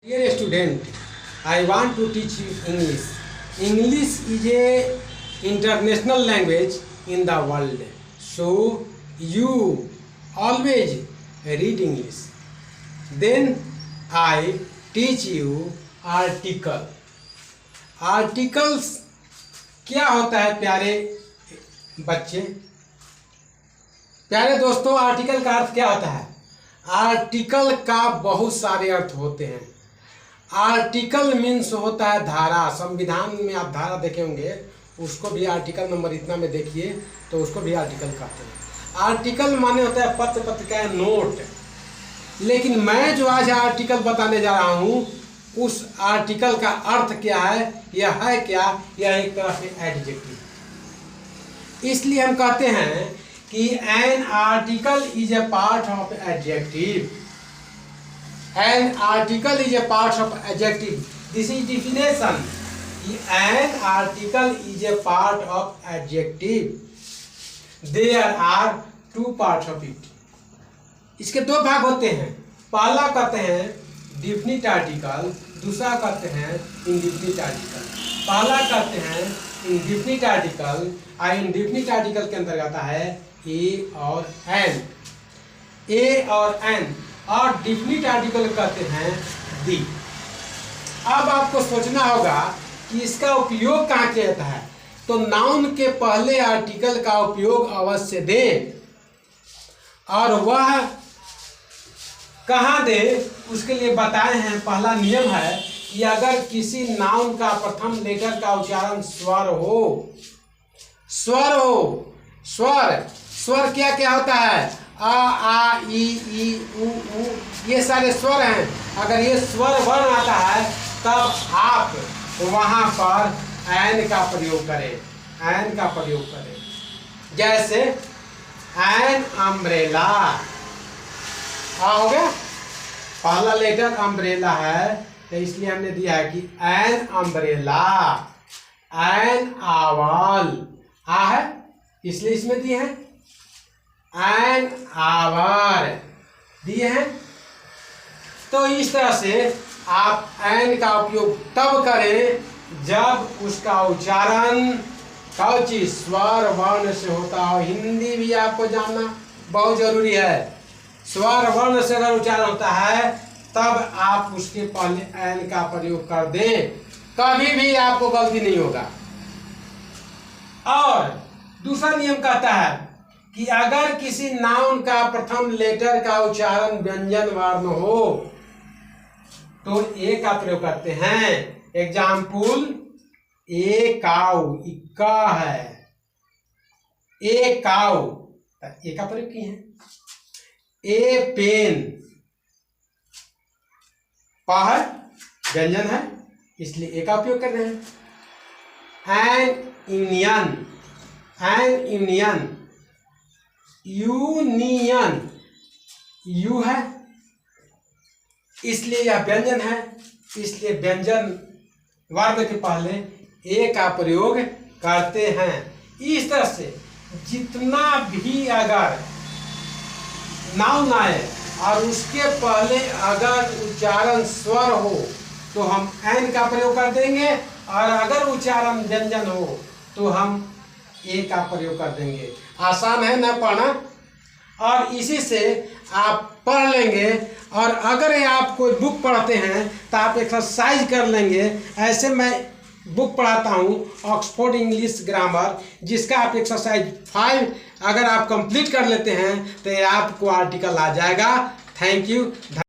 Dear student, I want to teach you English. English is a international language in the world. So you always read English. Then I teach you article. Articles क्या होता है प्यारे बच्चे? प्यारे दोस्तों, article का अर्थ क्या होता है? आर्टिकल का बहुत सारे अर्थ होते हैं। आर्टिकल मीन्स होता है धारा। संविधान में आप धारा देखे होंगे, उसको भी आर्टिकल नंबर इतना में देखिए तो उसको भी आर्टिकल कहते हैं। आर्टिकल माने होता है पत्र पत्रिका या नोट। लेकिन मैं जो आज आर्टिकल बताने जा रहा हूँ, उस आर्टिकल का अर्थ क्या है, यह है क्या, यह एक तरह से एडजेक्टिव। इसलिए हम कहते हैं कि an article is a part of adjective. An article is a part of adjective. This is definition. An article is a part of adjective. There are two parts of it. इसके दो भाग होते हैं। पहला कहते हैं डिफिनिट आर्टिकल, दूसरा कहते हैं इंडिफिनिट आर्टिकल। पहला कहते हैं इंडिफिनिट आर्टिकल, और इंडिफिनिट आर्टिकल के अंदर आता है ए और एन। ए और एन और डिफिनिट आर्टिकल कहते हैं दी। अब आपको सोचना होगा कि इसका उपयोग कहाँ किया जाता है। तो नाउन के पहले आर्टिकल का उपयोग अवश्य दें, और वह कहाँ दे उसके लिए बताए हैं। पहला नियम है कि अगर किसी नाउन का प्रथम लेटर का उच्चारण स्वर हो, स्वर हो, स्वर क्या क्या होता है? आ, आ, ई, उ, ये सारे स्वर हैं। अगर ये स्वर वर्ण आता है तब आप वहाँ पर एन का प्रयोग करें, एन का प्रयोग करें। जैसे एन अम्ब्रेला, हो गया। पहला लेटर अम्ब्रेला है तो इसलिए हमने दिया है कि एन अम्ब्रेला। एन आवाल, आ है इसलिए इसमें दिए हैं एन आवर दिए हैं। तो इस तरह से आप एन का उपयोग तब करें जब उसका उच्चारण कौची स्वर वर्ण से होता हो। हिंदी भी आपको जानना बहुत जरूरी है। स्वर वर्ण से अगर उच्चारण होता है तब आप उसके पहले एन का प्रयोग कर दें, कभी भी आपको गलती नहीं होगा। और दूसरा नियम कहता है कि अगर किसी नाउन का प्रथम लेटर का उच्चारण व्यंजन वर्ण हो तो ए का प्रयोग करते हैं। एग्जाम्पल, ए काउ, इक्का है, ए काउ, ए का प्रयोग किए हैं। ए पेन, पा है व्यंजन है इसलिए ए का उपयोग कर रहे हैं। An union, an union, union, U है इसलिए यह व्यंजन है, इसलिए व्यंजन वर्ण के पहले ए का प्रयोग करते हैं। इस तरह से जितना भी अगर नाउन आए और उसके पहले अगर उच्चारण स्वर हो तो हम एन का प्रयोग कर देंगे, और अगर उच्चारण व्यंजन हो तो हम ए का प्रयोग कर देंगे। आसान है ना पढ़ना, और इसी से आप पढ़ लेंगे। और अगर आप कोई बुक पढ़ते हैं तो आप एक्सरसाइज कर लेंगे। ऐसे मैं बुक पढ़ाता हूँ ऑक्सफोर्ड इंग्लिश ग्रामर, जिसका आप एक्सरसाइज 5 अगर आप कंप्लीट कर लेते हैं तो आपको आर्टिकल आ जाएगा। Thank you.